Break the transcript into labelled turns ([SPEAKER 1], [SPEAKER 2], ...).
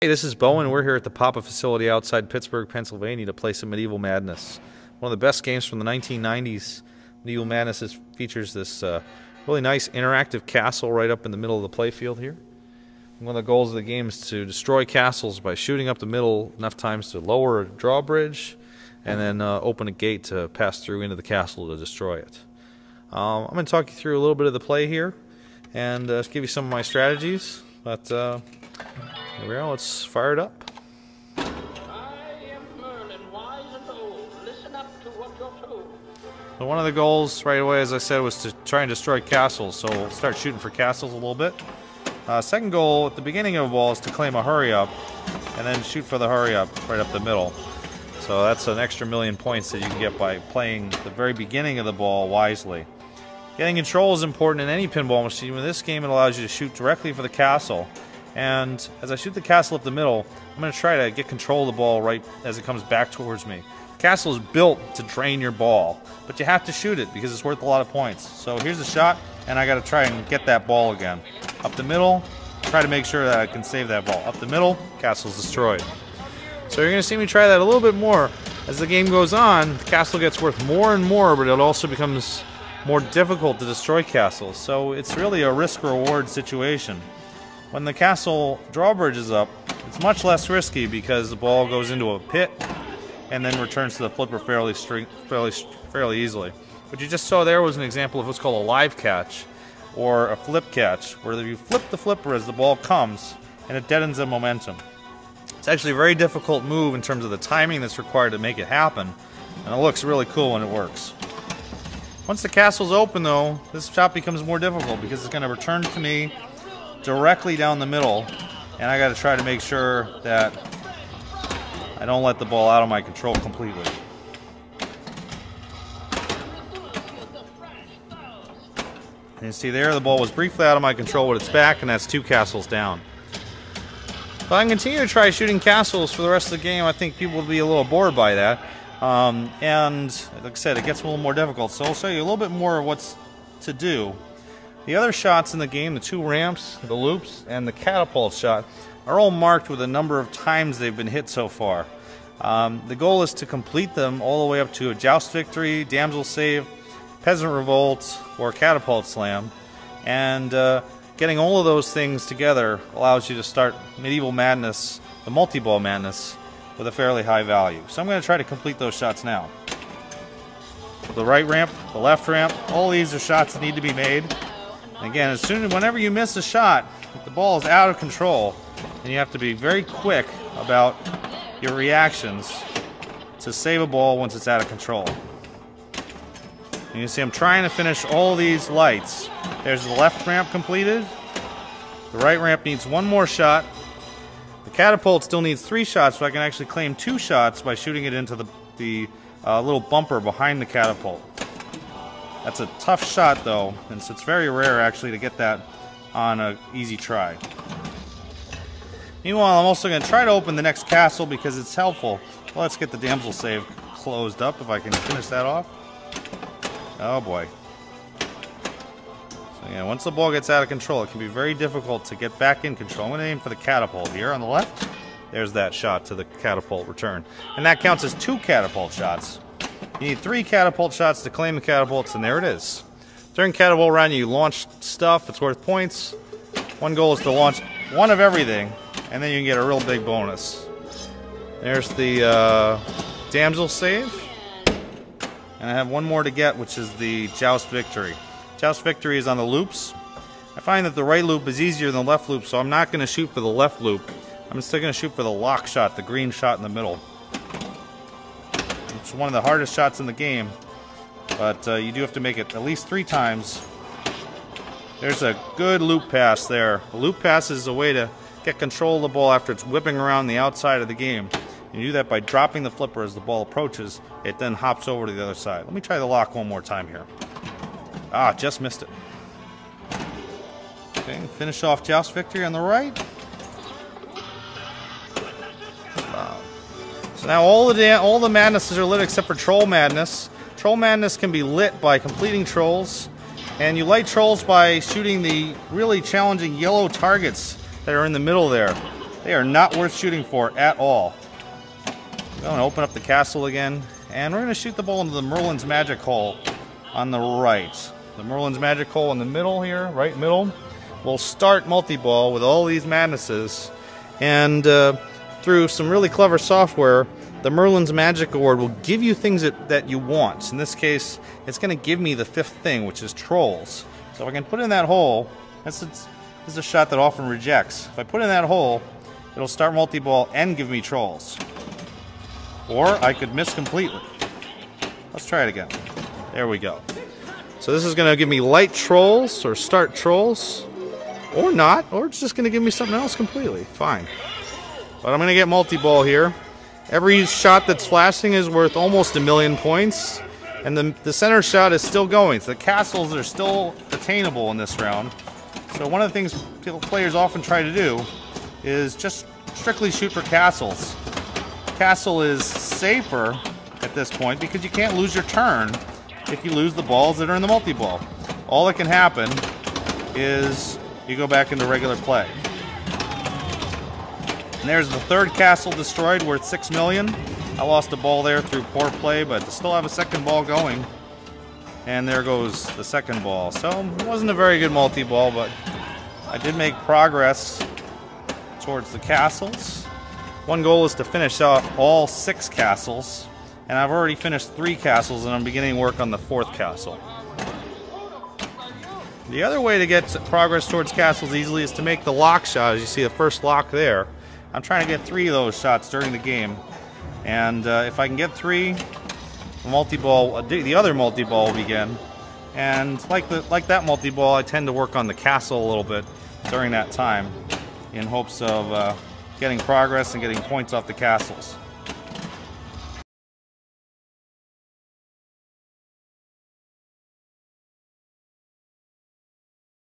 [SPEAKER 1] Hey, this is Bowen. We're here at the Papa facility outside Pittsburgh, Pennsylvania to play some Medieval Madness. One of the best games from the 1990s. Medieval Madness features this really nice interactive castle right up in the middle of the playfield here. One of the goals of the game is to destroy castles by shooting up the middle enough times to lower a drawbridge and then open a gate to pass through into the castle to destroy it. I'm going to talk you through a little bit of the play here and give you some of my strategies, but here we go, let's fire it up. So one of the goals right away, as I said, was to try and destroy castles, so we'll start shooting for castles a little bit. Second goal at the beginning of a ball is to claim a hurry up and then shoot for the hurry up right up the middle. So that's an extra 1,000,000 points that you can get by playing the very beginning of the ball wisely. Getting control is important in any pinball machine. In this game, it allows you to shoot directly for the castle. And as I shoot the castle up the middle, I'm going to try to get control of the ball right as it comes back towards me. The castle is built to drain your ball, but you have to shoot it because it's worth a lot of points. So here's the shot, and I got to try and get that ball again. Up the middle, try to make sure that I can save that ball. Up the middle, castle's destroyed. So you're going to see me try that a little bit more. As the game goes on, the castle gets worth more and more, but it also becomes more difficult to destroy castles. So it's really a risk-reward situation. When the castle drawbridge is up, it's much less risky because the ball goes into a pit and then returns to the flipper fairly easily. What you just saw there was an example of what's called a live catch or a flip catch, where you flip the flipper as the ball comes and it deadens the momentum. It's actually a very difficult move in terms of the timing that's required to make it happen, and it looks really cool when it works. Once the castle's open though, this shot becomes more difficult because it's going to return to me directly down the middle, and I got to try to make sure that I don't let the ball out of my control completely. And you see there, the ball was briefly out of my control, but it's back, and that's 2 castles down. If I can continue to try shooting castles for the rest of the game, I think people will be a little bored by that. And like I said, it gets a little more difficult, so I'll show you a little bit more of what's to do. The other shots in the game, the 2 ramps, the loops, and the catapult shot, are all marked with a number of times they've been hit so far. The goal is to complete them all the way up to a joust victory, damsel save, peasant revolt, or catapult slam. And getting all of those things together allows you to start Medieval Madness, the multi-ball madness, with a fairly high value. So I'm going to try to complete those shots now. The right ramp, the left ramp, all these are shots that need to be made. And again, whenever you miss a shot, the ball is out of control, and you have to be very quick about your reactions to save a ball once it's out of control. And you see I'm trying to finish all these lights. There's the left ramp completed. The right ramp needs 1 more shot. The catapult still needs 3 shots, so I can actually claim 2 shots by shooting it into the little bumper behind the catapult. That's a tough shot though, and so it's very rare actually to get that on an easy try. Meanwhile, I'm also going to try to open the next castle because it's helpful. Well, let's get the damsel save closed up if I can finish that off. Oh boy. So yeah, once the ball gets out of control, it can be very difficult to get back in control. I'm going to aim for the catapult here on the left. There's that shot to the catapult return. And that counts as 2 catapult shots. You need 3 catapult shots to claim the catapults, and there it is. During catapult round, you launch stuff that's worth points. One goal is to launch 1 of everything, and then you can get a real big bonus. There's the damsel save. And I have 1 more to get, which is the joust victory. Joust victory is on the loops. I find that the right loop is easier than the left loop, so I'm not going to shoot for the left loop. I'm still going to shoot for the lock shot, the green shot in the middle. It's one of the hardest shots in the game, but you do have to make it at least 3 times. There's a good loop pass there. A loop pass is a way to get control of the ball after it's whipping around the outside of the game. You do that by dropping the flipper as the ball approaches. It then hops over to the other side. Let me try the lock 1 more time here. Ah, just missed it. Okay, finish off joust victory on the right. So now all the madnesses are lit except for Troll Madness. Troll Madness can be lit by completing trolls, and you light trolls by shooting the really challenging yellow targets that are in the middle there. They are not worth shooting for at all. I'm going to open up the castle again, and we're going to shoot the ball into the Merlin's Magic Hole on the right. The Merlin's Magic Hole in the middle here, right middle. We'll start multi-ball with all these madnesses, and through some really clever software, the Merlin's Magic Award will give you things that you want. In this case, it's going to give me the 5th thing, which is trolls. So if I can put in that hole, this is a shot that often rejects. If I put in that hole, it'll start multi-ball and give me trolls. Or I could miss completely. Let's try it again. There we go. So this is going to give me light trolls, or start trolls, or not, or it's just going to give me something else completely. Fine. But I'm going to get multi-ball here. Every shot that's flashing is worth almost 1,000,000 points, and the center shot is still going. So the castles are still attainable in this round. So one of the things players often try to do is just strictly shoot for castles. Castle is safer at this point because you can't lose your turn if you lose the balls that are in the multi-ball. All that can happen is you go back into regular play. And there's the 3rd castle destroyed, worth 6 million. I lost a ball there through poor play, but I still have a 2nd ball going. And there goes the 2nd ball. So it wasn't a very good multi-ball, but I did make progress towards the castles. One goal is to finish off all 6 castles, and I've already finished 3 castles, and I'm beginning work on the 4th castle. The other way to get progress towards castles easily is to make the lock shot. As you see the first lock there, I'm trying to get 3 of those shots during the game, and if I can get 3, the other multi-ball will begin. And like that multi-ball, I tend to work on the castle a little bit during that time in hopes of getting progress and getting points off the castles.